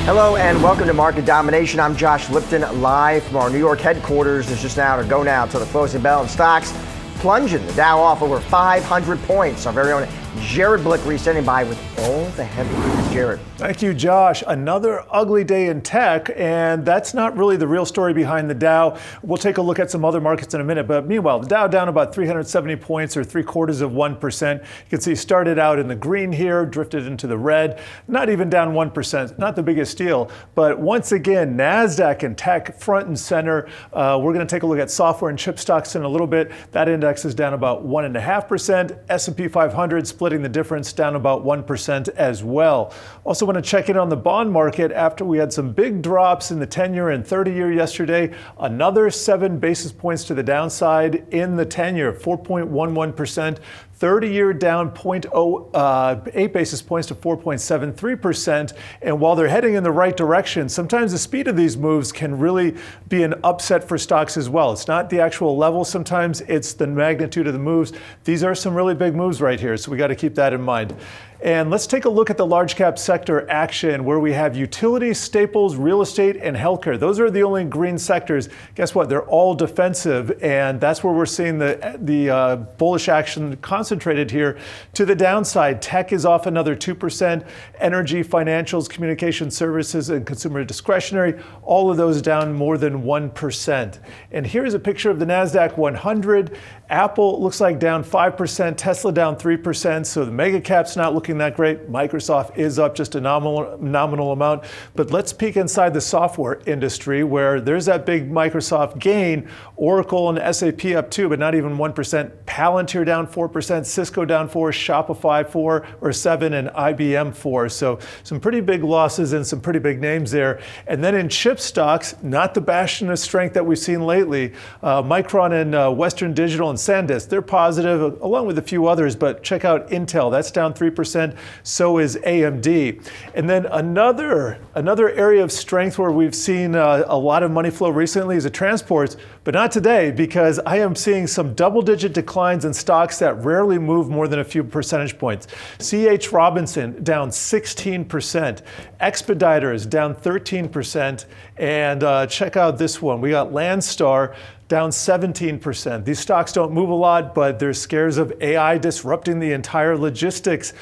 Hello and welcome to Market Domination. I'm Josh Lipton, live from our New York headquarters. It's just now to go now till the closing bell, and stocks plunging. The Dow off over 500 points. Our very own Jared Blickery standing by with all the headlines. Jared. Thank you, Josh. Another ugly day in tech, and that's not really the real story behind the Dow. We'll take a look at some other markets in a minute, but meanwhile, the Dow down about 370 points or 0.75%. You can see started out in the green here, drifted into the red, not even down 1%, not the biggest deal. But once again, NASDAQ and tech front and center. We're going to take a look at software and chip stocks in a little bit. That index is down about 1.5%. S&P 500 splitting the difference, down about 1% as well. Also want to check in on the bond market after we had some big drops in the 10-year and 30-year yesterday. Another 7 basis points to the downside in the 10-year, 4.11%. 30-year down 0.08 basis points to 4.73%. And while they're heading in the right direction, sometimes the speed of these moves can really be an upset for stocks as well. It's not the actual level. Sometimes it's the magnitude of the moves. These are some really big moves right here, so we got to keep that in mind. And let's take a look at the large cap sector action where we have utilities, staples, real estate, and healthcare. Those are the only green sectors. Guess what? They're all defensive, and that's where we're seeing the bullish action concentrated here. To the downside, tech is off another 2%. Energy, financials, communication services, and consumer discretionary, all of those down more than 1%. And here's a picture of the NASDAQ 100. Apple looks like down 5%, Tesla down 3%, so the mega cap's not looking that great. Microsoft is up just a nominal amount. But let's peek inside the software industry where there's that big Microsoft gain. Oracle and SAP up 2, but not even 1%. Palantir down 4%, Cisco down 4, Shopify 4 or 7, and IBM 4. So some pretty big losses and some pretty big names there. And then in chip stocks, not the bastion of strength that we've seen lately. Micron and Western Digital and SanDisk, they're positive along with a few others, but check out Intel, that's down 3%. So is AMD. And then another area of strength where we've seen a lot of money flow recently is the transports, but not today, because I am seeing some double-digit declines in stocks that rarely move more than a few percentage points. C.H. Robinson down 16%, Expeditors down 13%, and check out this one. We got Landstar down 17%. These stocks don't move a lot, but there's scares of AI disrupting the entire logistics,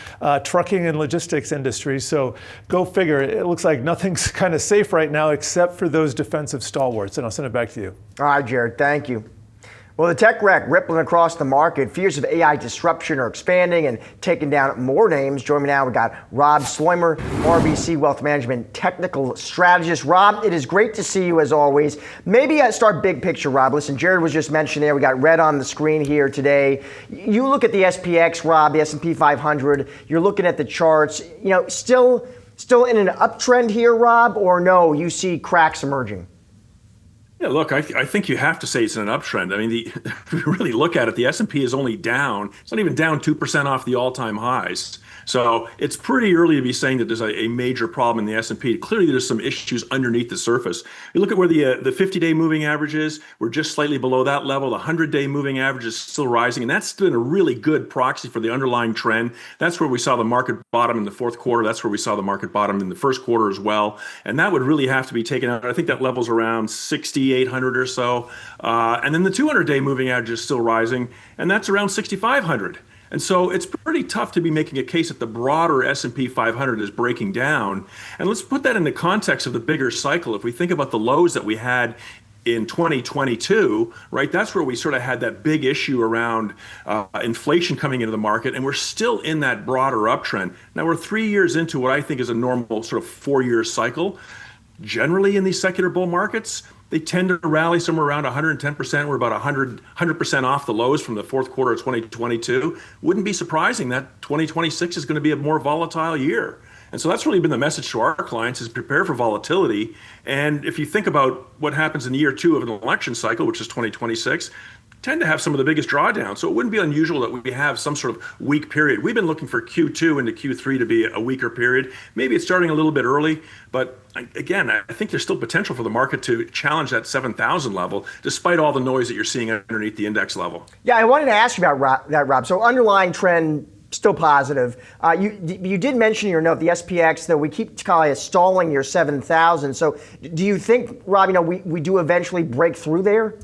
trucking and logistics industry. So go figure. It looks like nothing's kind of safe right now except for those defensive stalwarts. And I'll send it back to you. All right, Jared, thank you. Well, the tech wreck rippling across the market. Fears of AI disruption are expanding and taking down more names. Join me now. We got Rob Sloimer, RBC Wealth Management Technical Strategist. Rob, it is great to see you as always. Maybe start big picture, Rob. Listen, Jared was just mentioned there. We got red on the screen here today. You look at the SPX, Rob, the S&P 500. You're looking at the charts. You know, still in an uptrend here, Rob, or no? You see cracks emerging? Yeah, look, I think you have to say it's an uptrend. I mean, if you really look at it, the S&P is only down. It's not even down 2% off the all-time highs. So it's pretty early to be saying that there's a major problem in the S&P. Clearly, there's some issues underneath the surface. You look at where the 50-day moving average is. We're just slightly below that level. The 100-day moving average is still rising, and that's been a really good proxy for the underlying trend. That's where we saw the market bottom in the fourth quarter. That's where we saw the market bottom in the first quarter as well. And that would really have to be taken out. I think that level's around 6,800 or so. And then the 200-day moving average is still rising, and that's around 6,500. And so it's pretty tough to be making a case that the broader S&P 500 is breaking down. And let's put that in the context of the bigger cycle. If we think about the lows that we had in 2022, right, that's where we sort of had that big issue around inflation coming into the market, and we're still in that broader uptrend. Now we're 3 years into what I think is a normal sort of 4-year cycle. Generally in these secular bull markets, they tend to rally somewhere around 110%. We're about 100% off the lows from the fourth quarter of 2022. Wouldn't be surprising that 2026 is going to be a more volatile year. And so that's really been the message to our clients, is prepare for volatility. And if you think about what happens in year 2 of an election cycle, which is 2026, tend to have some of the biggest drawdowns. So it wouldn't be unusual that we have some sort of weak period. We've been looking for Q2 into Q3 to be a weaker period. Maybe it's starting a little bit early, but again, I think there's still potential for the market to challenge that 7,000 level, despite all the noise that you're seeing underneath the index level. Yeah, I wanted to ask you about that, Rob. So underlying trend still positive. You did mention in your note the SPX, though we keep kind of stalling your 7,000. So do you think, Rob, we do eventually break through there?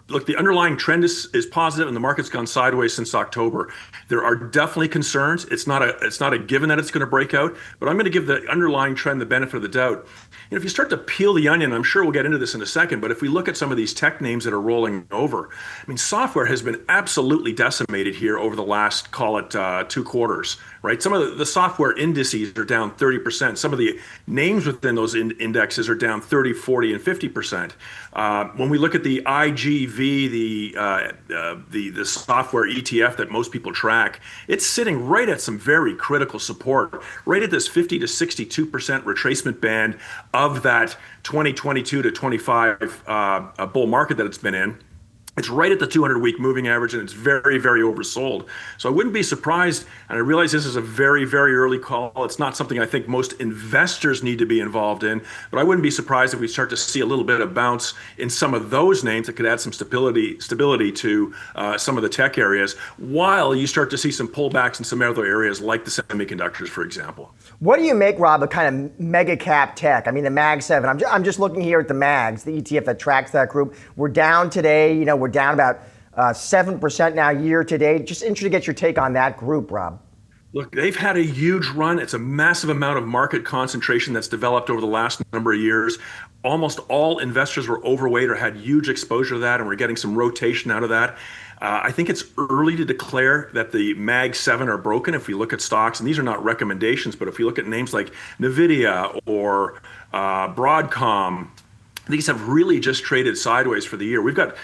Look, the underlying trend is positive, and the market's gone sideways since October. There are definitely concerns. It's not a given that it's going to break out, but I'm going to give the underlying trend the benefit of the doubt. If you start to peel the onion, I'm sure we'll get into this in a second, but if we look at some of these tech names that are rolling over, I mean, software has been absolutely decimated here over the last, call it 2 quarters, right? Some of the software indices are down 30%. Some of the names within those indexes are down 30, 40, and 50%. When we look at the IGV, the software ETF that most people track, it's sitting right at some very critical support, right at this 50 to 62% retracement band of that 2022 to 25 bull market that it's been in. It's right at the 200-week moving average, and it's very, very oversold. So I wouldn't be surprised, and I realize this is a very, very early call. It's not something I think most investors need to be involved in, but I wouldn't be surprised if we start to see a little bit of bounce in some of those names that could add some stability to some of the tech areas, while you start to see some pullbacks in some other areas like the semiconductors, for example. What do you make, Rob, of kind of mega cap tech? I mean, the Mag 7, I'm just looking here at the MAGs, the ETF that tracks that group. We're down today, we're down about 7% now year to date. Just interested to get your take on that group, Rob. Look, they've had a huge run. It's a massive amount of market concentration that's developed over the last number of years. Almost all investors were overweight or had huge exposure to that, and we're getting some rotation out of that. I think it's early to declare that the Mag 7 are broken if we look at stocks, and these are not recommendations, but if we look at names like NVIDIA or Broadcom, these have really just traded sideways for the year. We've got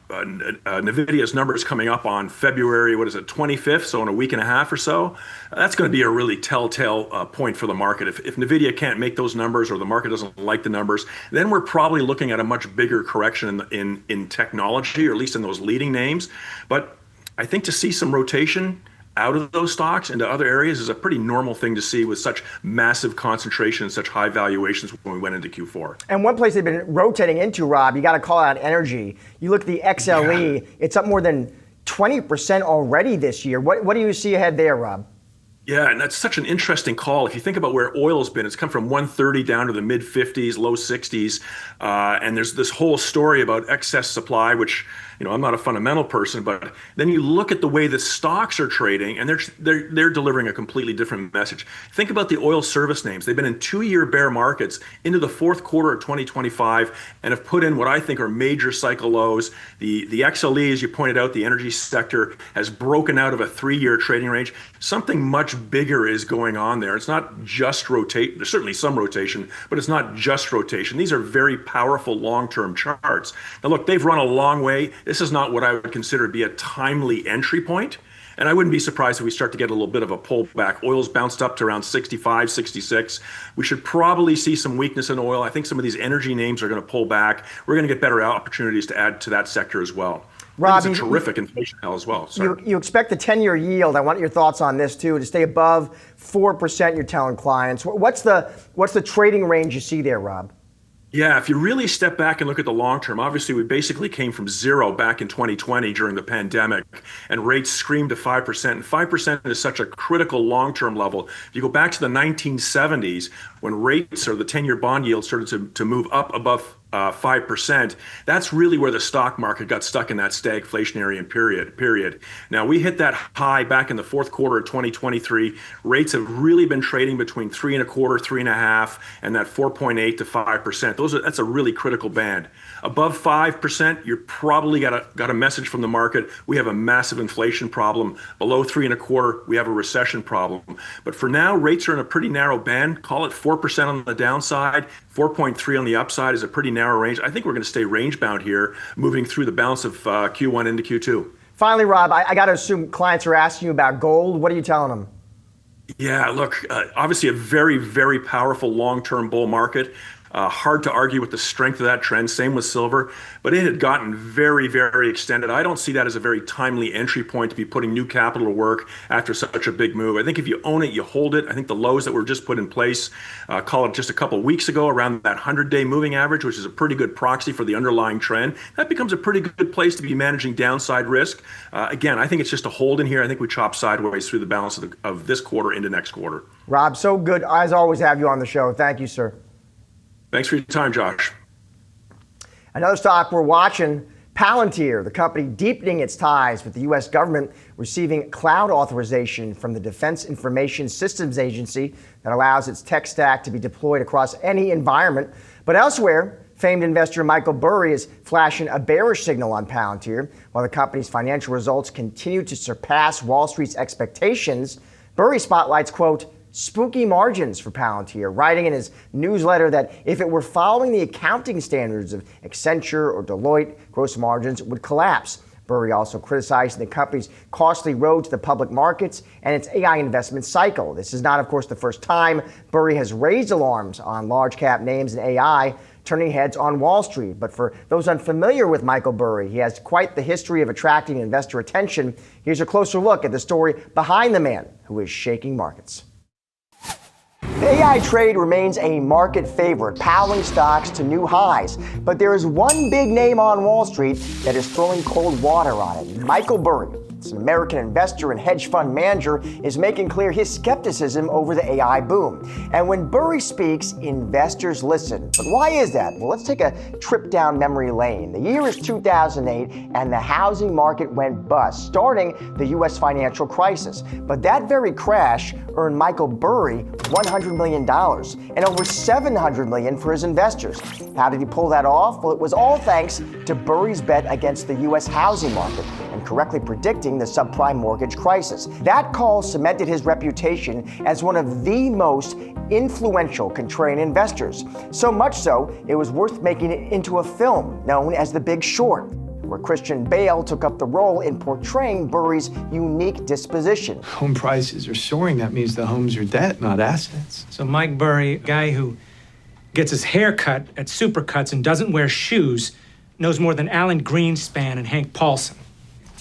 NVIDIA's numbers coming up on February, 25th, so in a week and a half or so. That's going to be a really telltale point for the market. If NVIDIA can't make those numbers, or the market doesn't like the numbers, then we're probably looking at a much bigger correction in technology, or at least in those leading names. But I think to see some rotation out of those stocks into other areas is a pretty normal thing to see with such massive concentration and such high valuations when we went into Q4. And one place they've been rotating into, Rob, you got to call out energy. You look at the XLE, it's up more than 20% already this year. What do you see ahead there, Rob? Yeah, and that's such an interesting call. If you think about where oil's been, it's come from 130 down to the mid 50s, low 60s. And there's this whole story about excess supply, which, I'm not a fundamental person, but then you look at the way the stocks are trading, and they're delivering a completely different message. Think about the oil service names. They've been in 2-year bear markets into the fourth quarter of 2025 and have put in what I think are major cycle lows. The XLE, as you pointed out, the energy sector has broken out of a 3-year trading range. Something much bigger is going on there. It's not just rotate. There's certainly some rotation, but it's not just rotation. These are very powerful long-term charts. Now look, they've run a long way. This is not what I would consider to be a timely entry point. And I wouldn't be surprised if we start to get a little bit of a pullback. Oil's bounced up to around 65, 66. We should probably see some weakness in oil. I think some of these energy names are going to pull back. We're going to get better opportunities to add to that sector as well. Robbie, it's a terrific inflation hell as well. You expect the 10-year yield, I want your thoughts on this too, to stay above 4%, you're telling clients. What's the trading range you see there, Rob? Yeah, if you really step back and look at the long term, obviously we basically came from zero back in 2020 during the pandemic, and rates screamed to 5%. And 5% is such a critical long-term level. If you go back to the 1970s, when rates, or the 10-year bond yield, started to move up above 5%, that's really where the stock market got stuck in that stagflationary period. Now, we hit that high back in the fourth quarter of 2023. Rates have really been trading between 3.25%, 3.5%, and that 4.8% to 5%. That's a really critical band. Above 5%, you're probably got a message from the market. We have a massive inflation problem. Below 3.25%, we have a recession problem. But for now, rates are in a pretty narrow band. Call it 4% on the downside, 4.3% on the upside is a pretty narrow range. I think we're going to stay range bound here, moving through the balance of Q1 into Q2. Finally, Rob, I got to assume clients are asking you about gold. What are you telling them? Yeah, look, obviously a very, very powerful long-term bull market. Hard to argue with the strength of that trend. Same with silver, but it had gotten very, very extended. I don't see that as a very timely entry point to be putting new capital to work after such a big move. I think if you own it, you hold it. I think the lows that were just put in place, call it just a couple of weeks ago, around that 100-day moving average, which is a pretty good proxy for the underlying trend, that becomes a pretty good place to be managing downside risk. Again, I think it's just a hold in here. I think we chop sideways through the balance of this quarter into next quarter. Rob, so good as always have you on the show. Thank you, sir. Thanks for your time, Josh. Another stock we're watching, Palantir, the company deepening its ties with the U.S. government, receiving cloud authorization from the Defense Information Systems Agency that allows its tech stack to be deployed across any environment. But elsewhere, famed investor Michael Burry is flashing a bearish signal on Palantir. While the company's financial results continue to surpass Wall Street's expectations, Burry spotlights, quote, spooky margins for Palantir, writing in his newsletter that if it were following the accounting standards of Accenture or Deloitte, gross margins would collapse. Burry also criticized the company's costly road to the public markets and its AI investment cycle. This is not, of course, the first time Burry has raised alarms on large cap names in AI, turning heads on Wall Street. But for those unfamiliar with Michael Burry, he has quite the history of attracting investor attention. Here's a closer look at the story behind the man who is shaking markets. The AI trade remains a market favorite, powering stocks to new highs. But there is one big name on Wall Street that is throwing cold water on it, Michael Burry. This American investor and hedge fund manager is making clear his skepticism over the AI boom. And when Burry speaks, investors listen. But why is that? Well, let's take a trip down memory lane. The year is 2008, and the housing market went bust, starting the U.S. financial crisis. But that very crash earned Michael Burry $100 million and over $700 million for his investors. How did he pull that off? Well, it was all thanks to Burry's bet against the U.S. housing market and correctly predicting the subprime mortgage crisis. That call cemented his reputation as one of the most influential contrarian investors. So much so, it was worth making it into a film known as The Big Short, where Christian Bale took up the role in portraying Burry's unique disposition. Home prices are soaring. That means the homes are debt, not assets. So Mike Burry, a guy who gets his hair cut at Supercuts and doesn't wear shoes, knows more than Alan Greenspan and Hank Paulson.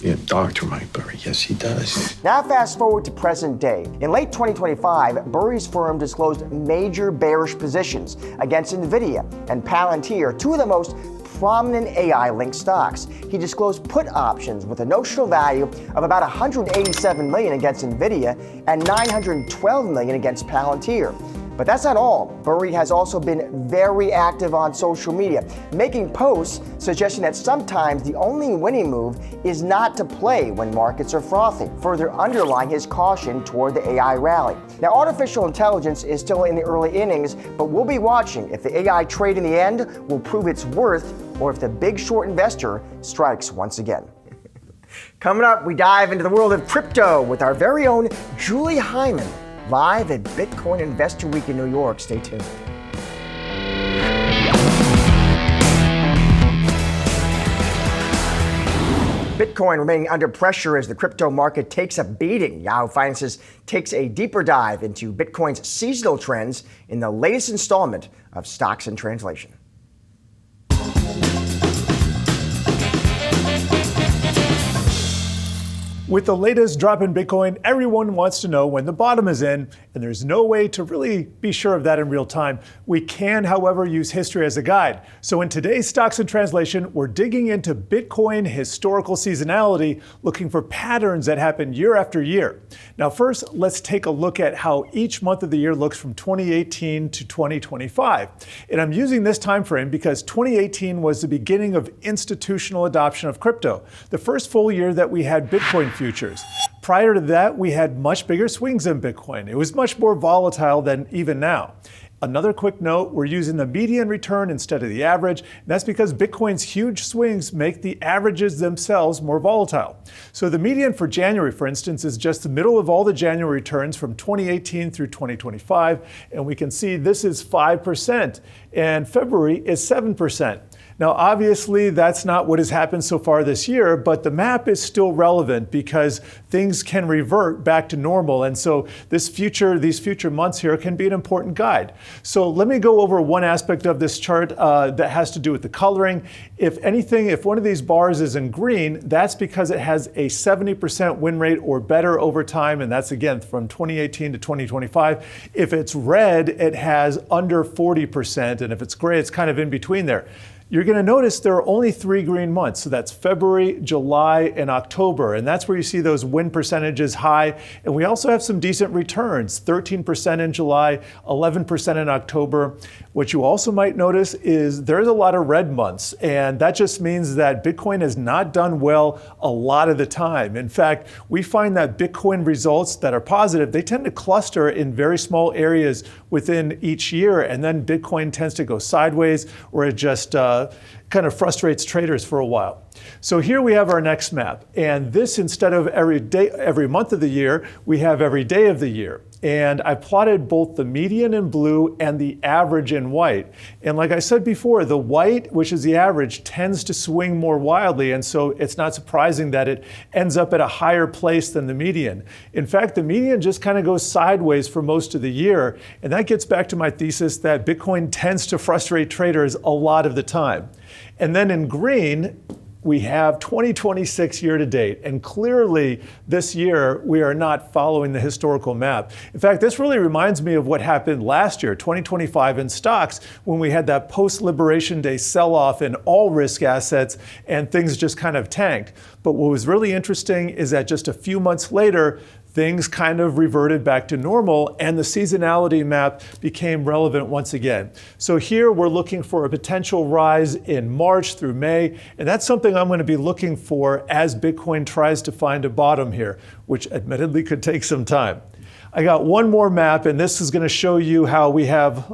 Yeah, Dr. Mike Burry, yes, he does. Now fast forward to present day. In late 2025, Burry's firm disclosed major bearish positions against NVIDIA and Palantir, two of the most prominent AI-linked stocks. He disclosed put options with a notional value of about $187 million against NVIDIA and $912 million against Palantir. But that's not all. Burry has also been very active on social media, making posts suggesting that sometimes the only winning move is not to play when markets are frothy, further underlying his caution toward the AI rally. Now, artificial intelligence is still in the early innings, but we'll be watching if the AI trade in the end will prove its worth or if the big short investor strikes once again. Coming up, we dive into the world of crypto with our very own Julie Hyman, live at Bitcoin Investor Week in New York. Stay tuned. Bitcoin remaining under pressure as the crypto market takes a beating. Yahoo Finance takes a deeper dive into Bitcoin's seasonal trends in the latest installment of Stocks in Translation. With the latest drop in Bitcoin, everyone wants to know when the bottom is in, and there's no way to really be sure of that in real time. We can, however, use history as a guide. So in today's Stocks in Translation, we're digging into Bitcoin historical seasonality, looking for patterns that happen year after year. Now first, let's take a look at how each month of the year looks from 2018 to 2025. And I'm using this time frame because 2018 was the beginning of institutional adoption of crypto, the first full year that we had Bitcoin futures. Prior to that, we had much bigger swings in Bitcoin. It was much more volatile than even now. Another quick note, we're using the median return instead of the average. And that's because Bitcoin's huge swings make the averages themselves more volatile. So the median for January, for instance, is just the middle of all the January returns from 2018 through 2025. And we can see this is 5%, and February is 7%. Now, obviously, that's not what has happened so far this year, but the map is still relevant because things can revert back to normal. And so these future months here can be an important guide. So let me go over one aspect of this chart that has to do with the coloring. If anything, if one of these bars is in green, that's because it has a 70% win rate or better over time. And that's, again, from 2018 to 2025. If it's red, it has under 40%. And if it's gray, it's kind of in between there. You're going to notice there are only 3 green months. So that's February, July, and October. And that's where you see those win percentages high. And we also have some decent returns, 13% in July, 11% in October. What you also might notice is there's a lot of red months. And that just means that Bitcoin has not done well a lot of the time. In fact, we find that Bitcoin results that are positive, they tend to cluster in very small areas within each year. And then Bitcoin tends to go sideways, or it just kind of frustrates traders for a while. So here we have our next map. And this, instead of every month of the year, we have every day of the year. And I plotted both the median in blue and the average in white. And like I said before, the white, which is the average, tends to swing more wildly. And so it's not surprising that it ends up at a higher place than the median. In fact, the median just kind of goes sideways for most of the year. And that gets back to my thesis that Bitcoin tends to frustrate traders a lot of the time. And then in green, we have 2026 year to date. And clearly this year, we are not following the historical map. In fact, this really reminds me of what happened last year, 2025 in stocks, when we had that post-Liberation Day sell-off in all risk assets and things just kind of tanked. But what was really interesting is that just a few months later, things kind of reverted back to normal and the seasonality map became relevant once again. So here we're looking for a potential rise in March through May, and that's something I'm going to be looking for as Bitcoin tries to find a bottom here, which admittedly could take some time. I got one more map, and this is going to show you how we have,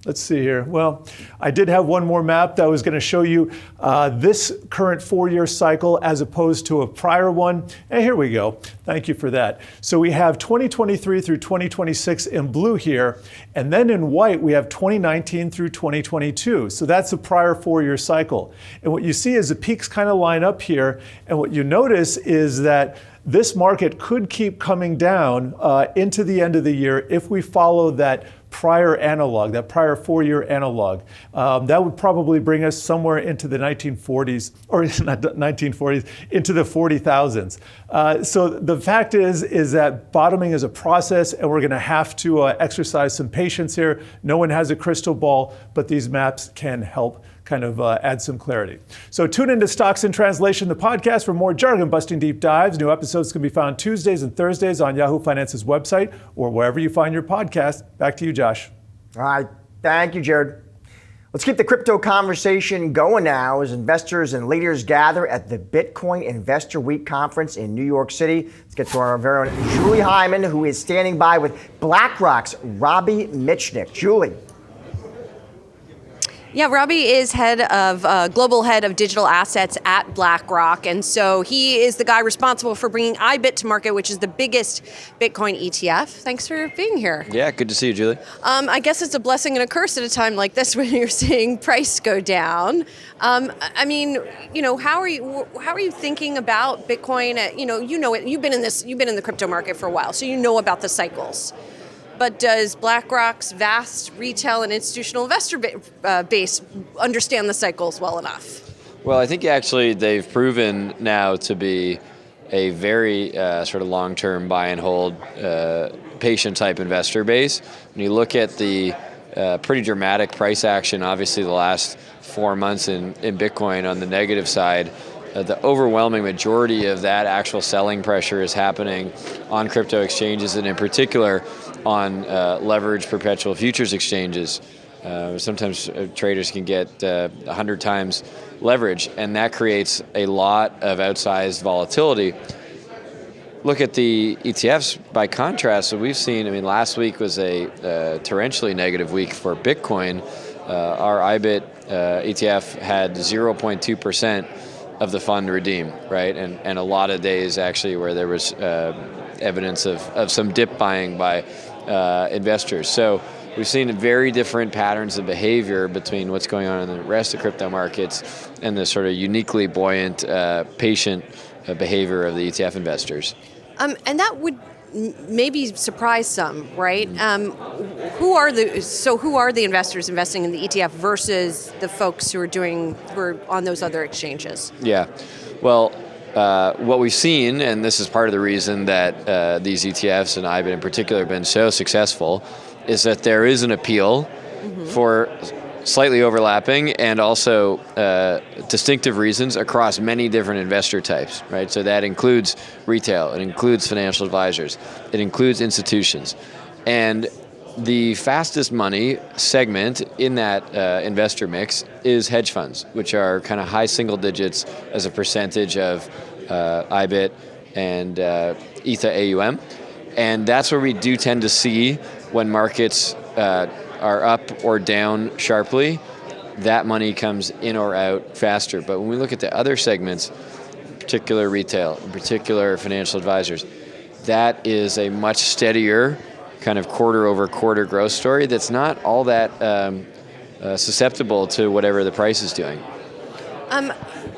let's see here. Well, I did have one more map that was going to show you this current 4-year cycle as opposed to a prior one. And here we go. Thank you for that. So we have 2023 through 2026 in blue here. And then in white, we have 2019 through 2022. So that's the prior 4-year cycle. And what you see is the peaks kind of line up here. And what you notice is that this market could keep coming down into the end of the year if we follow that prior analog, that prior 4-year analog. That would probably bring us somewhere into the 1940s, or not 1940s, into the 40,000s. So the fact is that bottoming is a process, and we're going to have to exercise some patience here. No one has a crystal ball, but these maps can help kind of add some clarity. So tune into Stocks in Translation, the podcast, for more jargon-busting deep dives. New episodes can be found Tuesdays and Thursdays on Yahoo Finance's website or wherever you find your podcast. Back to you, Josh. All right. Thank you, Jared. Let's keep the crypto conversation going now as investors and leaders gather at the Bitcoin Investor Week conference in New York City. Let's get to our very own Julie Hyman, who is standing by with BlackRock's Robbie Mitchnick. Julie. Yeah, Robbie is global head of digital assets at BlackRock. And so he is the guy responsible for bringing IBIT to market, which is the biggest Bitcoin ETF. Thanks for being here. Yeah, good to see you, Julie. I guess it's a blessing and a curse at a time like this when you're seeing price go down. I mean, how are you thinking about Bitcoin? You've been in the crypto market for a while, so you know about the cycles. But does BlackRock's vast retail and institutional investor base understand the cycles well enough? Well, I think actually they've proven now to be a very sort of long-term buy and hold, patient type investor base. When you look at the pretty dramatic price action, obviously the last 4 months in Bitcoin on the negative side, the overwhelming majority of that actual selling pressure is happening on crypto exchanges, and in particular on leveraged perpetual futures exchanges. Sometimes traders can get 100 times leverage, and that creates a lot of outsized volatility. Look at the ETFs by contrast. So we've seen, last week was a torrentially negative week for Bitcoin. Our IBIT ETF had 0.2% of the fund redeem, right? And a lot of days actually where there was evidence of some dip buying by investors. So we've seen very different patterns of behavior between what's going on in the rest of crypto markets and the sort of uniquely buoyant, patient behavior of the ETF investors. And that would maybe surprise some, right? Who are the investors investing in the ETF versus the folks who are on those other exchanges? Yeah, well, what we've seen, and this is part of the reason that these ETFs and IBIT in particular have been so successful, is that there is an appeal for slightly overlapping and also distinctive reasons across many different investor types, right? So that includes retail, it includes financial advisors, it includes institutions. And the fastest money segment in that investor mix is hedge funds, which are kind of high single digits as a percentage of IBIT and ETH AUM. And that's where we do tend to see when markets are up or down sharply, that money comes in or out faster. But when we look at the other segments, in particular retail, in particular financial advisors, that is a much steadier kind of quarter over quarter growth story that's not all that susceptible to whatever the price is doing.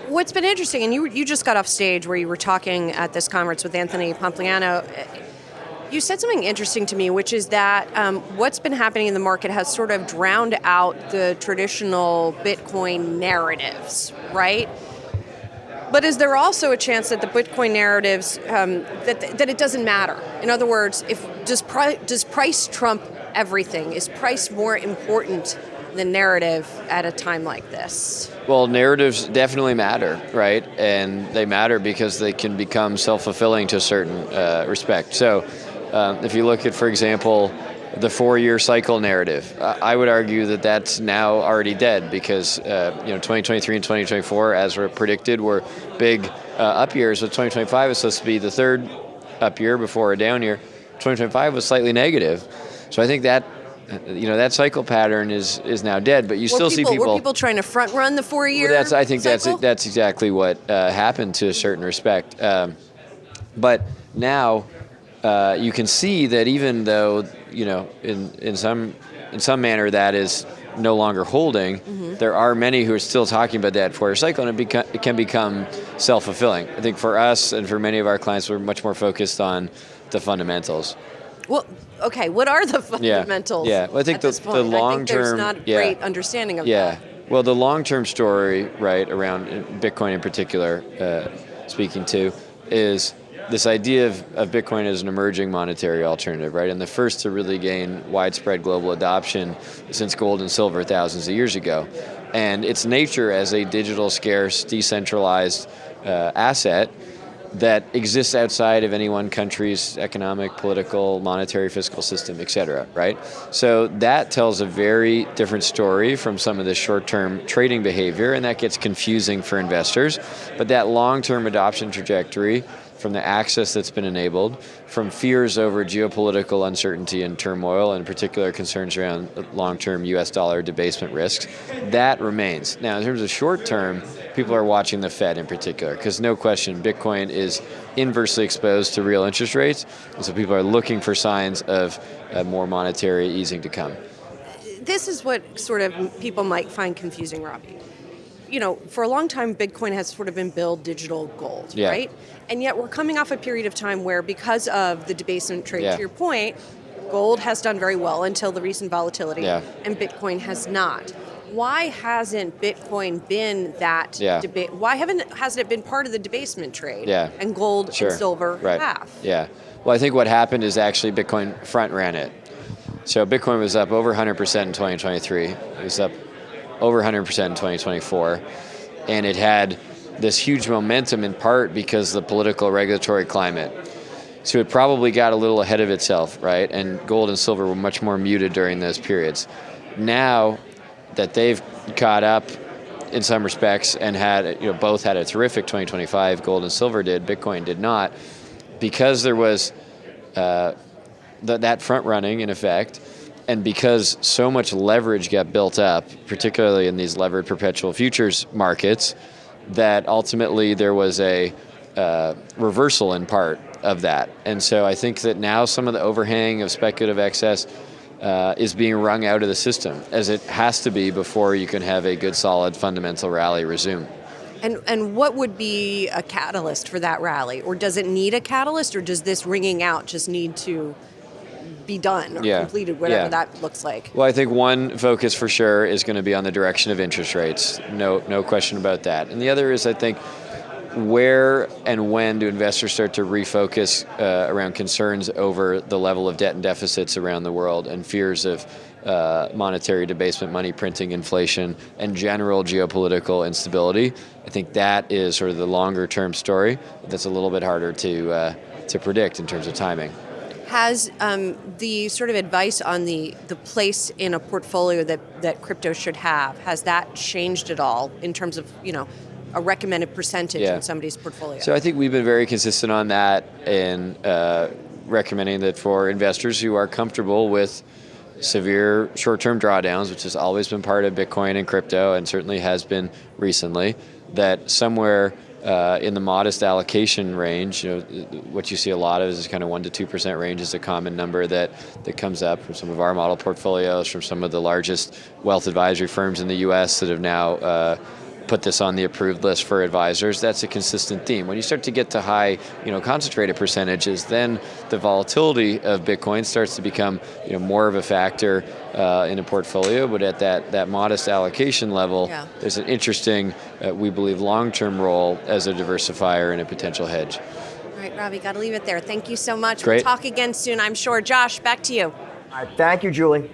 What's been interesting, and you just got off stage where you were talking at this conference with Anthony Pompliano. You said something interesting to me, which is that what's been happening in the market has sort of drowned out the traditional Bitcoin narratives, right? But is there also a chance that the Bitcoin narratives, that it doesn't matter? In other words, does price trump everything? Is price more important than narrative at a time like this? Well, narratives definitely matter, right? And they matter because they can become self-fulfilling to a certain respect. So if you look at, for example, the 4-year cycle narrative, I would argue that that's now already dead because 2023 and 2024, as were predicted, were big up years. But 2025 is supposed to be the third up year before a down year. 2025 was slightly negative. So I think that that cycle pattern is now dead. But you still see people. Were people trying to front run the 4-year? Well, I think cycle? that's exactly what happened to a certain respect. But now. You can see that even though in some manner that is no longer holding, there are many who are still talking about that 4-year cycle, and it can become self-fulfilling. I think for us and for many of our clients, we're much more focused on the fundamentals. Well, okay, what are the fundamentals? Yeah. Well, I think the long term. There's not a great understanding of that. Yeah. Well, the long-term story, right, around Bitcoin in particular, speaking to, is this idea of Bitcoin as an emerging monetary alternative, right? And the first to really gain widespread global adoption since gold and silver thousands of years ago. And its nature as a digital, scarce, decentralized asset that exists outside of any one country's economic, political, monetary, fiscal system, et cetera, right? So that tells a very different story from some of the short-term trading behavior, and that gets confusing for investors. But that long-term adoption trajectory, from the access that's been enabled, from fears over geopolitical uncertainty and turmoil, and in particular concerns around long-term US dollar debasement risks, that remains. Now, in terms of short-term, people are watching the Fed in particular, because no question, Bitcoin is inversely exposed to real interest rates, and so people are looking for signs of more monetary easing to come. This is what sort of people might find confusing, Robbie. For a long time, Bitcoin has sort of been billed digital gold, right? And yet we're coming off a period of time where, because of the debasement trade, to your point, gold has done very well until the recent volatility, and Bitcoin has not. Why hasn't Bitcoin been that debate? Why hasn't it been part of the debasement trade? And gold and silver have. Yeah. Well, I think what happened is actually Bitcoin front ran it. So Bitcoin was up over 100% in 2023. It was up over 100% in 2024, and it had this huge momentum in part because of the political regulatory climate. So it probably got a little ahead of itself, right? And gold and silver were much more muted during those periods. Now that they've caught up in some respects and had, both had a terrific 2025, gold and silver did, Bitcoin did not, because there was that front running in effect. And because so much leverage got built up, particularly in these levered perpetual futures markets, that ultimately there was a reversal in part of that. And so I think that now some of the overhang of speculative excess is being wrung out of the system, as it has to be before you can have a good, solid, fundamental rally resume. And what would be a catalyst for that rally? Or does it need a catalyst, or does this wringing out just need to be done or completed, whatever that looks like? Well, I think one focus for sure is going to be on the direction of interest rates. No question about that. And the other is, I think, where and when do investors start to refocus around concerns over the level of debt and deficits around the world and fears of monetary debasement, money printing, inflation, and general geopolitical instability. I think that is sort of the longer term story that's a little bit harder to predict in terms of timing. Has the sort of advice on the place in a portfolio that crypto should have, has that changed at all in terms of, a recommended percentage in somebody's portfolio? So I think we've been very consistent on that in recommending that for investors who are comfortable with severe short-term drawdowns, which has always been part of Bitcoin and crypto and certainly has been recently, that somewhere in the modest allocation range, what you see a lot of is kind of 1% to 2% range is a common number that comes up from some of our model portfolios, from some of the largest wealth advisory firms in the U.S. that have now put this on the approved list for advisors. That's a consistent theme. When you start to get to high, concentrated percentages, then the volatility of Bitcoin starts to become, more of a factor in a portfolio. But at that modest allocation level, there's an interesting, we believe, long-term role as a diversifier and a potential hedge. All right, Robbie, got to leave it there. Thank you so much. Great. We'll talk again soon, I'm sure. Josh, back to you. All right, thank you, Julie.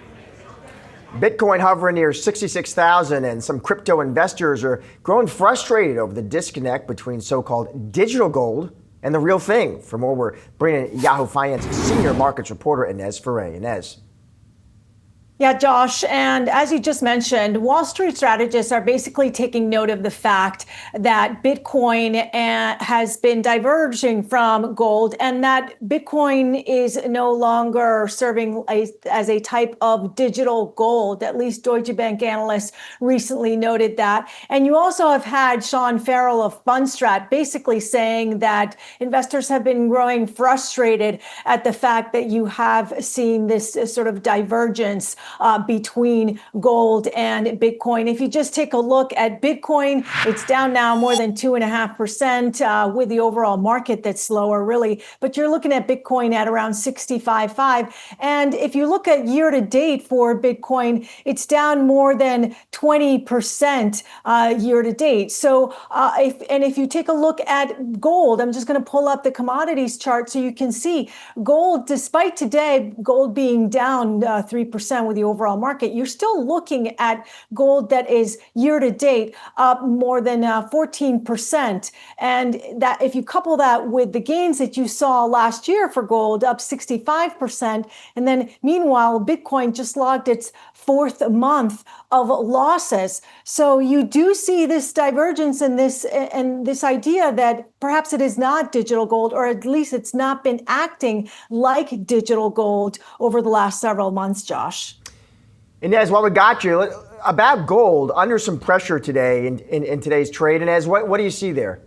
Bitcoin hovering near 66,000, and some crypto investors are growing frustrated over the disconnect between so-called digital gold and the real thing. For more, we're bringing in Yahoo Finance senior markets reporter Inez Ferre. Inez. Yeah, Josh, and as you just mentioned, Wall Street strategists are basically taking note of the fact that Bitcoin has been diverging from gold, and that Bitcoin is no longer serving as a type of digital gold. At least Deutsche Bank analysts recently noted that. And you also have had Sean Farrell of Fundstrat basically saying that investors have been growing frustrated at the fact that you have seen this sort of divergence between gold and Bitcoin. If you just take a look at Bitcoin, it's down now more than 2.5% with the overall market that's slower, really. But you're looking at Bitcoin at around 65.5. And if you look at year to date for Bitcoin, it's down more than 20% year to date. So if you take a look at gold, I'm just going to pull up the commodities chart so you can see gold, despite today gold being down 3% with the overall market, you're still looking at gold that is year to date up more than 14%. And that if you couple that with the gains that you saw last year for gold up 65%, and then meanwhile, Bitcoin just logged its fourth month of losses. So you do see this divergence in this idea that perhaps it is not digital gold, or at least it's not been acting like digital gold over the last several months, Josh. Inez, while we got you, about gold, under some pressure today in today's trade. Inez, what do you see there?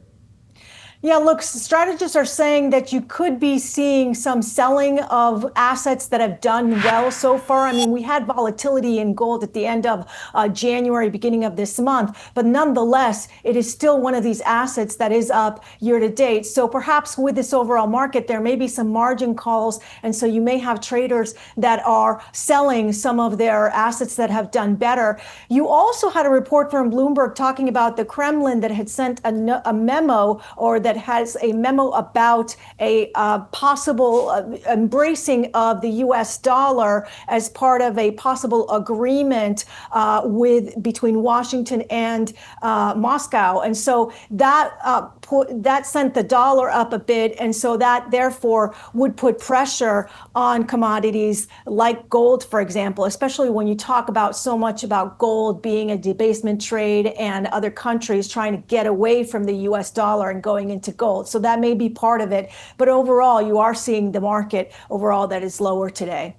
Yeah, look, strategists are saying that you could be seeing some selling of assets that have done well so far. I mean, we had volatility in gold at the end of January, beginning of this month, but nonetheless, it is still one of these assets that is up year to date. So perhaps with this overall market, there may be some margin calls. And so you may have traders that are selling some of their assets that have done better. You also had a report from Bloomberg talking about the Kremlin that had sent a memo, or that has a memo about a possible embracing of the U.S. dollar as part of a possible agreement between Washington and Moscow. And so that sent the dollar up a bit. And so that therefore would put pressure on commodities like gold, for example, especially when you talk about so much about gold being a debasement trade and other countries trying to get away from the U.S. dollar and going into gold. So that may be part of it. But overall, you are seeing the market overall that is lower today.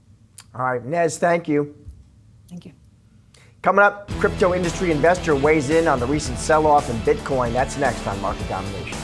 All right, Nez, thank you. Thank you. Coming up, crypto industry investor weighs in on the recent sell-off in Bitcoin. That's next on Market Domination.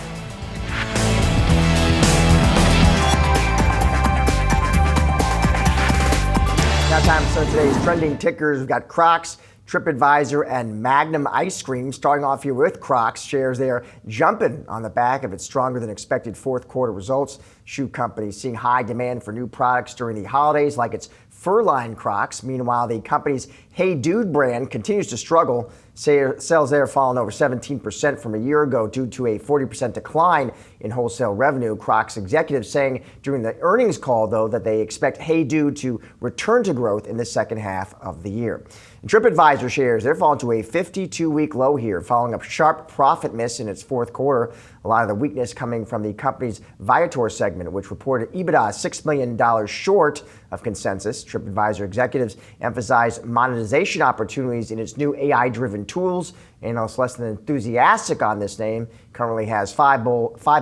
Now time for some of today's trending tickers. We've got Crocs, TripAdvisor, and Magnum Ice Cream. Starting off here with Crocs. Shares there jumping on the back of its stronger than expected fourth quarter results. Shoe company seeing high demand for new products during the holidays like its fur-lined Crocs. Meanwhile, the company's Hey Dude brand continues to struggle. Sales there fallen over 17% from a year ago due to a 40% decline in wholesale revenue. Crocs executives saying during the earnings call, though, that they expect Hey Dude to return to growth in the second half of the year. And TripAdvisor shares, they're falling to a 52-week low here, following a sharp profit miss in its fourth quarter. A lot of the weakness coming from the company's Viator segment, which reported EBITDA $6 million short of consensus. TripAdvisor executives emphasize monetization opportunities in its new AI-driven tools. Analysts less than enthusiastic on this name. Currently has 5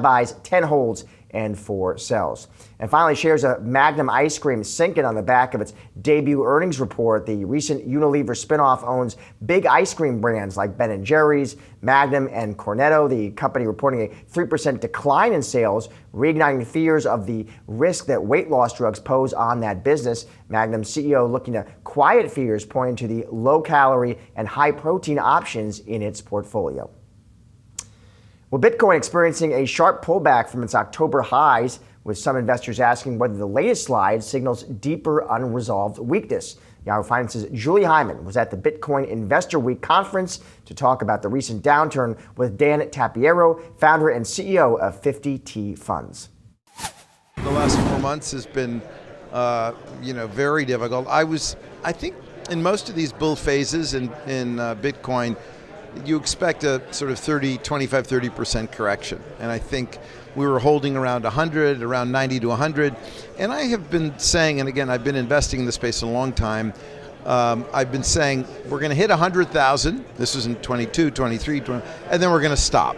buys, 10 holds, and 4 sells. And finally, shares of Magnum Ice Cream sinking on the back of its debut earnings report. The recent Unilever spinoff owns big ice cream brands like Ben & Jerry's, Magnum, and Cornetto. The company reporting a 3% decline in sales, reigniting fears of the risk that weight loss drugs pose on that business. Magnum's CEO looking to quiet fears, pointing to the low-calorie and high-protein options in its portfolio. Well, Bitcoin experiencing a sharp pullback from its October highs, with some investors asking whether the latest slide signals deeper unresolved weakness. Yahoo Finance's Julie Hyman was at the Bitcoin Investor Week conference to talk about the recent downturn with Dan Tapiero, founder and CEO of 50T Funds. The last 4 months has been, very difficult. I think in most of these bull phases in Bitcoin, you expect a sort of 25-30% correction. And I think we were holding around 100, around 90 to 100. And I have been saying, and again, I've been investing in the space a long time, I've been saying we're going to hit 100,000. This was in 22, 23, 20, and then we're going to stop.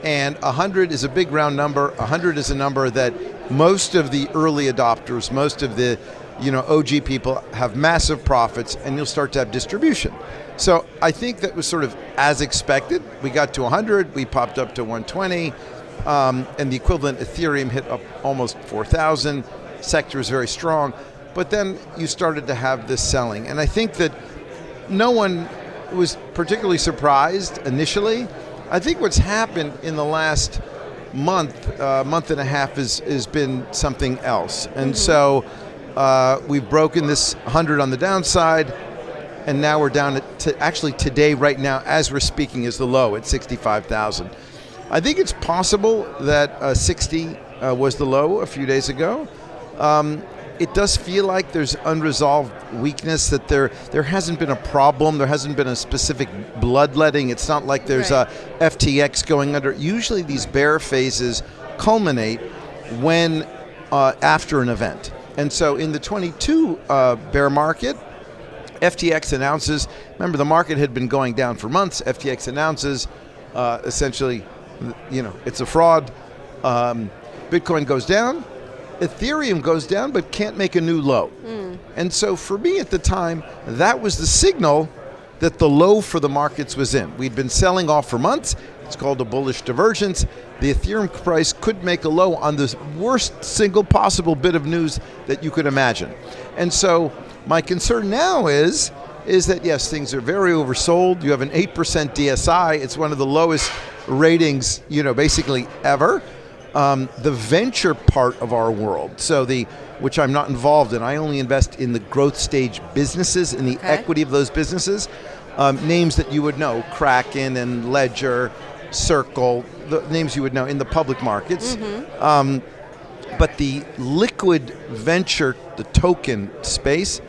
And 100 is a big round number. 100 is a number that most of the early adopters, most of the OG people have massive profits, and you'll start to have distribution. So I think that was sort of as expected. We got to 100, we popped up to 120, and the equivalent Ethereum hit up almost 4,000. Sector is very strong, but then you started to have this selling. And I think that no one was particularly surprised initially. I think what's happened in the last month and a half has been something else. And so we've broken this 100 on the downside, and now we're down to actually today, right now, as we're speaking, is the low at 65,000. I think it's possible that 60 was the low a few days ago. It does feel like there's unresolved weakness, that there hasn't been a problem, there hasn't been a specific bloodletting. It's not like there's a FTX going under. Usually these bear phases culminate when after an event. And so in the 22 bear market, FTX announces, remember the market had been going down for months, FTX announces essentially, it's a fraud. Bitcoin goes down, Ethereum goes down, but can't make a new low. And so for me at the time, that was the signal that the low for the markets was in. We'd been selling off for months. It's called a bullish divergence. The Ethereum price could make a low on the worst single possible bit of news that you could imagine. And so my concern now is that yes, things are very oversold. You have an 8% DSI. It's one of the lowest ratings, basically ever. The venture part of our world, which I'm not involved in, I only invest in the growth stage businesses, in the equity of those businesses. Names that you would know, Kraken and Ledger, Circle, the names you would know in the public markets. But the liquid venture, the token space,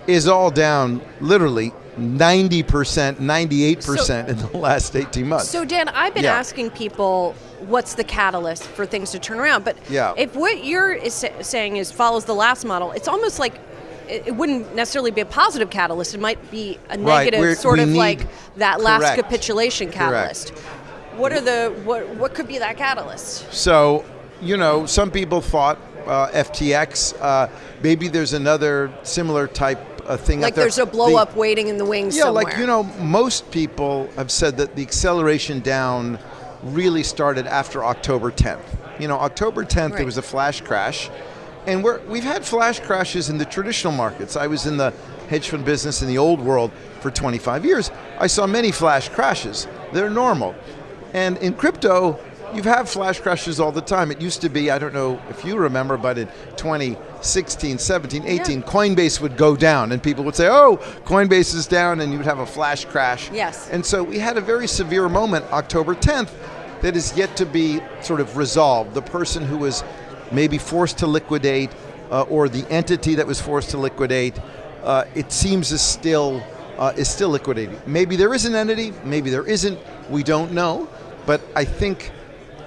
is all down literally 90%, 98% in the last 18 months. So Dan, I've been asking people what's the catalyst for things to turn around, but if what you're saying is follows the last model, it's almost like it wouldn't necessarily be a positive catalyst. It might be a negative, sort of like that last capitulation catalyst. What are what could be that catalyst? So, some people thought FTX, maybe there's another similar type thing like out there. There's a blow up waiting in the wings somewhere. Most people have said that the acceleration down really started after October 10th. October 10th, there was a flash crash, And we've had flash crashes in the traditional markets. I was in the hedge fund business in the old world for 25 years. I saw many flash crashes. They're normal. And in crypto, you've had flash crashes all the time. It used to be, I don't know if you remember, but in 2016, 17, 18, Coinbase would go down and people would say, oh, Coinbase is down, and you'd have a flash crash. Yes. And so we had a very severe moment, October 10th, that is yet to be sort of resolved. The person who was maybe forced to liquidate, or the entity that was forced to liquidate, it seems is still liquidating. Maybe there is an entity, maybe there isn't, we don't know, but I think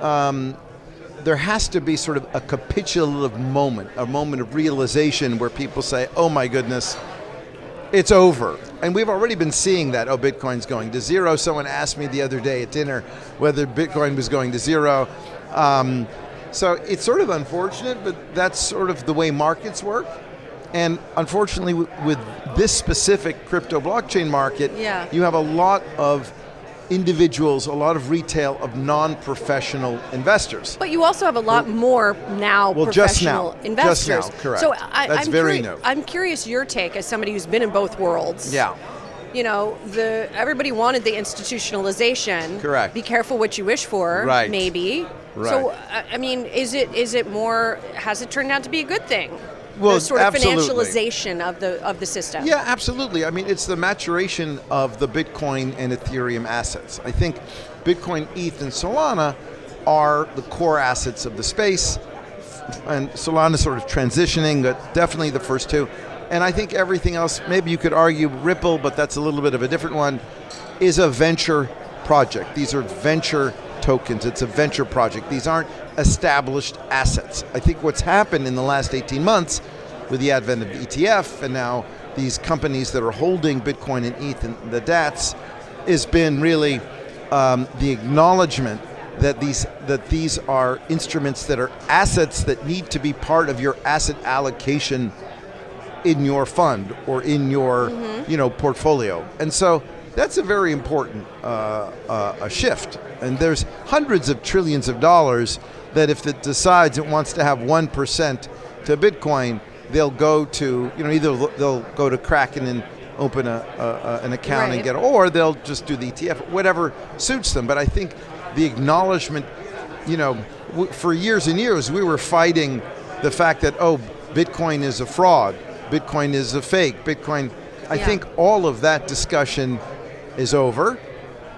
there has to be sort of a capitulative moment, a moment of realization where people say, oh my goodness, it's over. And we've already been seeing that, Bitcoin's going to zero. Someone asked me the other day at dinner whether Bitcoin was going to zero. So it's sort of unfortunate, but that's sort of the way markets work. And unfortunately, with this specific crypto blockchain market, you have a lot of individuals, a lot of retail, of non-professional investors. But you also have a lot more now professional investors. Just now, correct. So That's very new. I'm curious your take as somebody who's been in both worlds. Yeah. You know, everybody wanted the institutionalization. Correct. Be careful what you wish for. Right. Maybe. Right. So I mean, is it more? Has it turned out to be a good thing? Well, the sort of absolutely. financialization of the system. Yeah, absolutely. I mean, it's the maturation of the Bitcoin and Ethereum assets. I think Bitcoin, ETH, and Solana are the core assets of the space, and Solana's sort of transitioning, but definitely the first two. And I think everything else, maybe you could argue Ripple, but that's a little bit of a different one, is a venture project. These are venture tokens. It's a venture project. These aren't established assets. I think what's happened in the last 18 months with the advent of the ETF and now these companies that are holding Bitcoin and ETH and the DATs has been really the acknowledgement that these are instruments that are assets that need to be part of your asset allocation in your fund or in your portfolio. And so that's a very important a shift. And there's hundreds of trillions of dollars that if it decides it wants to have 1% to Bitcoin, they'll go to, either they'll go to Kraken and open an account and get it, or they'll just do the ETF, whatever suits them. But I think the acknowledgement, for years and years, we were fighting the fact that, Bitcoin is a fraud, Bitcoin is a fake, Bitcoin. I think all of that discussion is over.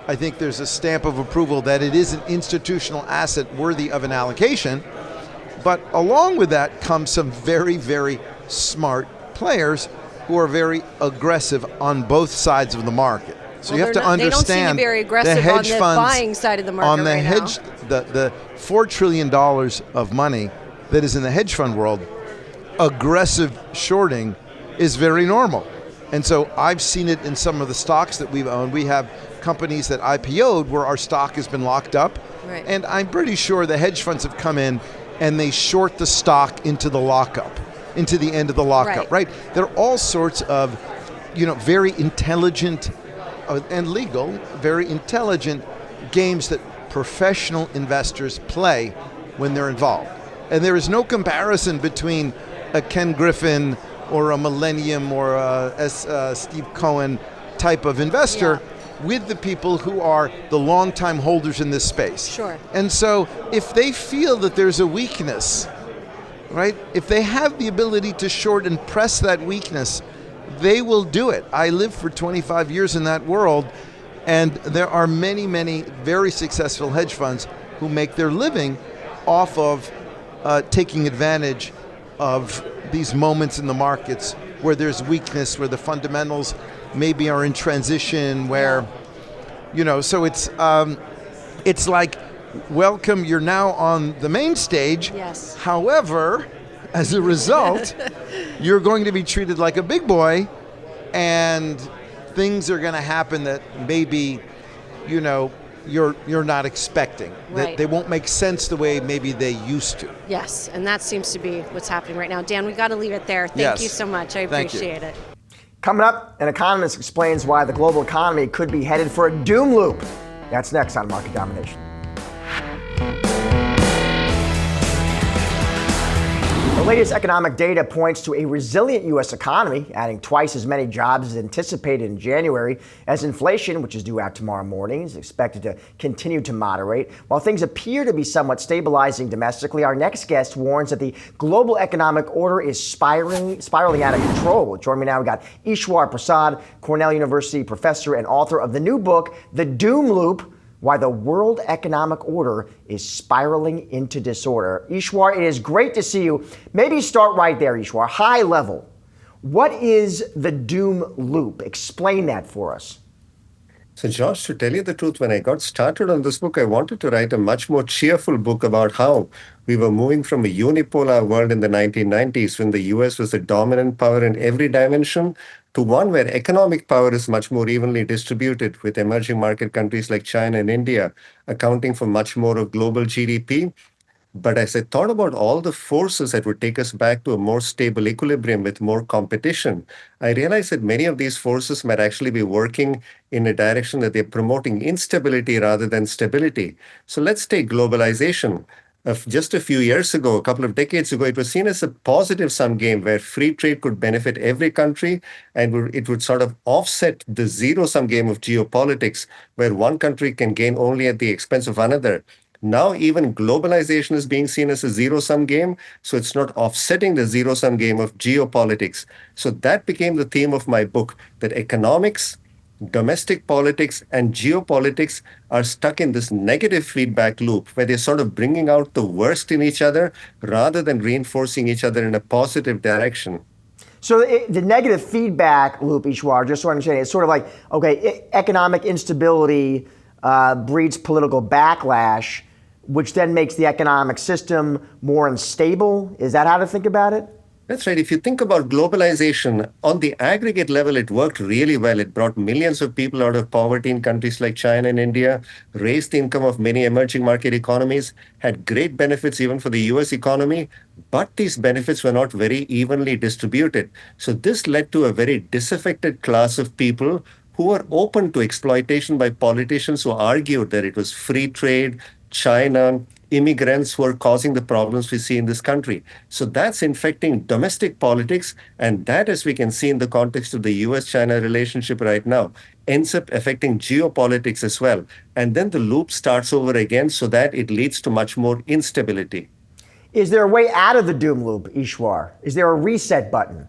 I think there's a stamp of approval that it is an institutional asset worthy of an allocation. But along with that comes some very, very smart players who are very aggressive on both sides of the market. So you have to understand they don't seem to be very aggressive the hedge on the funds, buying side of the market on the right hedge, now. The $4 trillion of money that is in the hedge fund world, aggressive shorting is very normal. And so I've seen it in some of the stocks that we've owned. We have companies that IPO'd where our stock has been locked up. Right. And I'm pretty sure the hedge funds have come in and they short the stock into the lockup, into the end of the lockup, right? There are all sorts of, very intelligent and legal, very intelligent games that professional investors play when they're involved. And there is no comparison between a Ken Griffin or a Millennium or a Steve Cohen type of investor with the people who are the longtime holders in this space. Sure. And so if they feel that there's a weakness, right? If they have the ability to short and press that weakness, they will do it. I lived for 25 years in that world, and there are many, many very successful hedge funds who make their living off of taking advantage of these moments in the markets where there's weakness, where the fundamentals maybe are in transition, where, so it's like, welcome, you're now on the main stage. Yes. However, as a result, you're going to be treated like a big boy, and things are going to happen that maybe, you're not expecting. Right. That they won't make sense the way maybe they used to. Yes, and that seems to be what's happening right now. Dan, we got to leave it there. Thank you so much. I appreciate it. Coming up, an economist explains why the global economy could be headed for a doom loop. That's next on Market Domination. Latest economic data points to a resilient U.S. economy, adding twice as many jobs as anticipated in January, as inflation, which is due out tomorrow morning, is expected to continue to moderate. While things appear to be somewhat stabilizing domestically, our next guest warns that the global economic order is spiraling out of control. Joining me now, we got Eswar Prasad, Cornell University professor and author of the new book, The Doom Loop: Why the World Economic Order is Spiraling into Disorder. Eswar, it is great to see you. Maybe start right there, Eswar. High level. What is the doom loop? Explain that for us. So, Josh, to tell you the truth, when I got started on this book, I wanted to write a much more cheerful book about how we were moving from a unipolar world in the 1990s, when the US was the dominant power in every dimension, to one where economic power is much more evenly distributed, with emerging market countries like China and India accounting for much more of global GDP. But as I thought about all the forces that would take us back to a more stable equilibrium with more competition, I realized that many of these forces might actually be working in a direction that they're promoting instability rather than stability. So let's take globalization. Of just a few years ago, a couple of decades ago, it was seen as a positive sum game where free trade could benefit every country, and it would sort of offset the zero-sum game of geopolitics, where one country can gain only at the expense of another. Now, even globalization is being seen as a zero-sum game, so it's not offsetting the zero-sum game of geopolitics. So that became the theme of my book, that economics, domestic politics, and geopolitics are stuck in this negative feedback loop where they're sort of bringing out the worst in each other rather than reinforcing each other in a positive direction. So the negative feedback loop, Eswar, just so I understand, it's sort of like, okay, economic instability breeds political backlash, which then makes the economic system more unstable. Is that how to think about it? That's right. If you think about globalization, on the aggregate level, it worked really well. It brought millions of people out of poverty in countries like China and India, raised the income of many emerging market economies, had great benefits even for the US economy, but these benefits were not very evenly distributed. So this led to a very disaffected class of people who were open to exploitation by politicians who argued that it was free trade, China, immigrants who are causing the problems we see in this country. So that's infecting domestic politics, and that, as we can see in the context of the US-China relationship right now, ends up affecting geopolitics as well. And then the loop starts over again so that it leads to much more instability. Is there a way out of the doom loop, Eswar? Is there a reset button?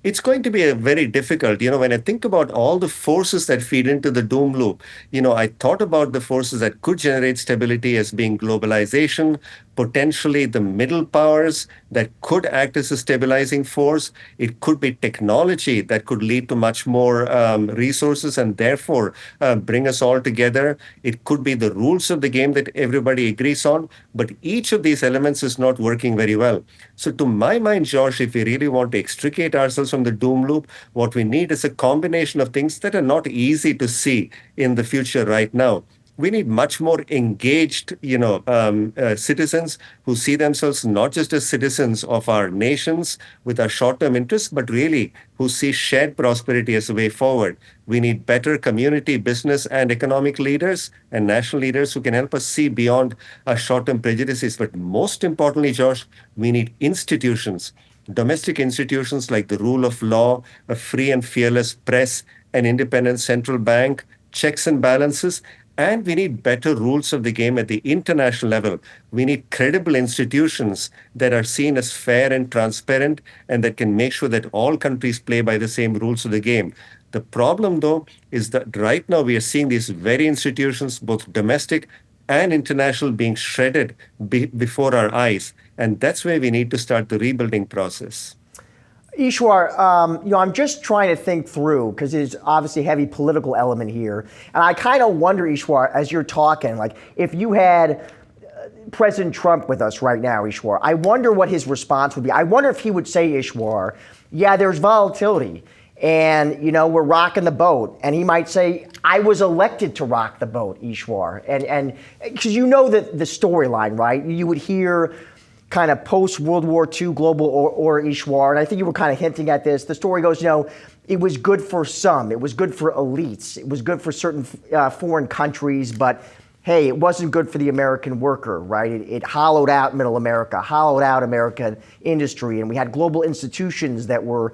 It's going to be a very difficult, when I think about all the forces that feed into the doom loop, I thought about the forces that could generate stability as being globalization, potentially the middle powers that could act as a stabilizing force. It could be technology that could lead to much more resources and therefore bring us all together. It could be the rules of the game that everybody agrees on, but each of these elements is not working very well. So to my mind, Josh, if we really want to extricate ourselves from the doom loop, what we need is a combination of things that are not easy to see in the future right now. We need much more engaged, citizens who see themselves not just as citizens of our nations with our short-term interests, but really who see shared prosperity as a way forward. We need better community, business, and economic leaders and national leaders who can help us see beyond our short-term prejudices. But most importantly, Josh, we need institutions, domestic institutions like the rule of law, a free and fearless press, an independent central bank, checks and balances. And we need better rules of the game at the international level. We need credible institutions that are seen as fair and transparent and that can make sure that all countries play by the same rules of the game. The problem, though, is that right now we are seeing these very institutions, both domestic and international, being shredded before our eyes. And that's where we need to start the rebuilding process. Eswar, I'm just trying to think through, because there's obviously a heavy political element here. And I kind of wonder, Eswar, as you're talking, like if you had President Trump with us right now, Eswar, I wonder what his response would be. I wonder if he would say, Eswar, yeah, there's volatility and, we're rocking the boat. And he might say, I was elected to rock the boat, Eswar. And because the storyline, right? You would hear kind of post-World War II global or Eswar, and I think you were kind of hinting at this. The story goes, it was good for some. It was good for elites. It was good for certain foreign countries, but hey, it wasn't good for the American worker, right? It hollowed out middle America, hollowed out American industry, and we had global institutions that were,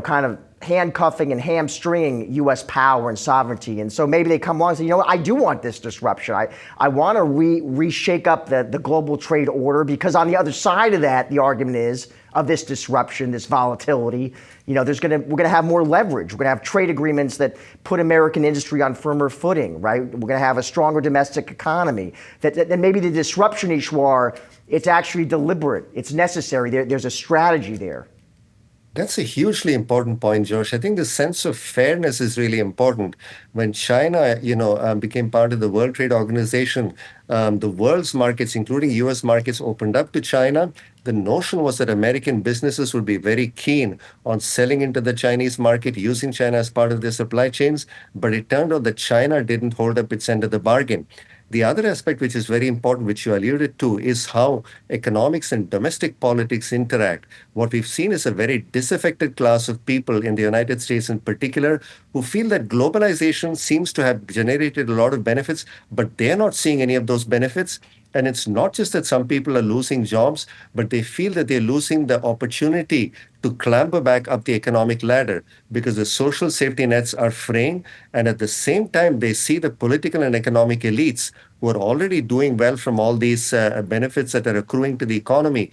kind of handcuffing and hamstringing U.S. power and sovereignty. And so maybe they come along and say, I do want this disruption. I want to reshake up the global trade order, because on the other side of that, the argument is of this disruption, this volatility, we're going to have more leverage. We're going to have trade agreements that put American industry on firmer footing, right? We're going to have a stronger domestic economy. That maybe the disruption, Eswar, it's actually deliberate. It's necessary. There's a strategy there. That's a hugely important point, Josh. I think the sense of fairness is really important. When China, became part of the World Trade Organization, the world's markets, including U.S. markets, opened up to China. The notion was that American businesses would be very keen on selling into the Chinese market, using China as part of their supply chains. But it turned out that China didn't hold up its end of the bargain. The other aspect, which is very important, which you alluded to, is how economics and domestic politics interact. What we've seen is a very disaffected class of people in the United States in particular, who feel that globalization seems to have generated a lot of benefits, but they're not seeing any of those benefits. And it's not just that some people are losing jobs, but they feel that they're losing the opportunity to clamber back up the economic ladder because the social safety nets are fraying. And at the same time, they see the political and economic elites who are already doing well from all these benefits that are accruing to the economy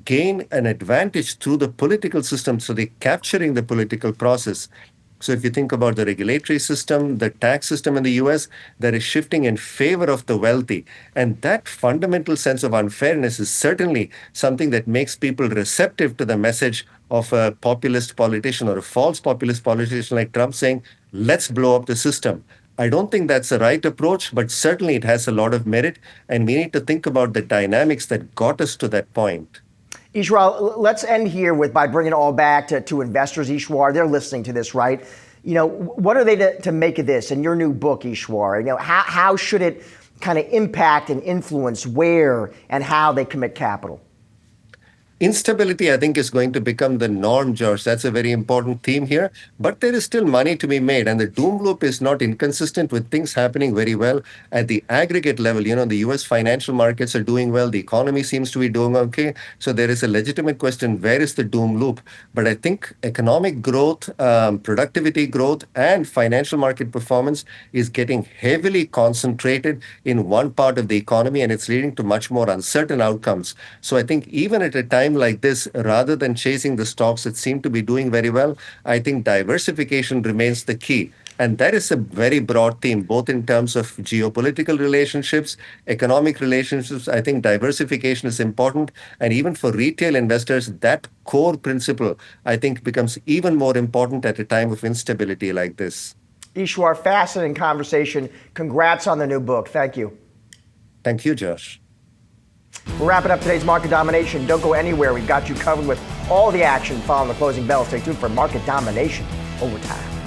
gain an advantage through the political system. So they're capturing the political process. So if you think about the regulatory system, the tax system in the US, that is shifting in favor of the wealthy. And that fundamental sense of unfairness is certainly something that makes people receptive to the message of a populist politician or a false populist politician like Trump saying, let's blow up the system. I don't think that's the right approach, but certainly it has a lot of merit. And we need to think about the dynamics that got us to that point. Eswar, let's end here by bringing it all back to investors. Eswar, they're listening to this, right? What are they to make of this in your new book, Eswar? How should it kind of impact and influence where and how they commit capital? Instability, I think, is going to become the norm, George. That's a very important theme here. But there is still money to be made. And the doom loop is not inconsistent with things happening very well at the aggregate level. The US financial markets are doing well. The economy seems to be doing okay. So there is a legitimate question, where is the doom loop? But I think economic growth, productivity growth, and financial market performance is getting heavily concentrated in one part of the economy, and it's leading to much more uncertain outcomes. So I think even at a time like this, rather than chasing the stocks that seem to be doing very well, I think diversification remains the key. And that is a very broad theme, both in terms of geopolitical relationships, economic relationships. I think diversification is important. And even for retail investors, that core principle, I think, becomes even more important at a time of instability like this. Eswar, fascinating conversation. Congrats on the new book. Thank you. Thank you, Josh. We're wrapping up today's Market Domination. Don't go anywhere. We've got you covered with all the action following the closing bell. Stay tuned for Market Domination Overtime.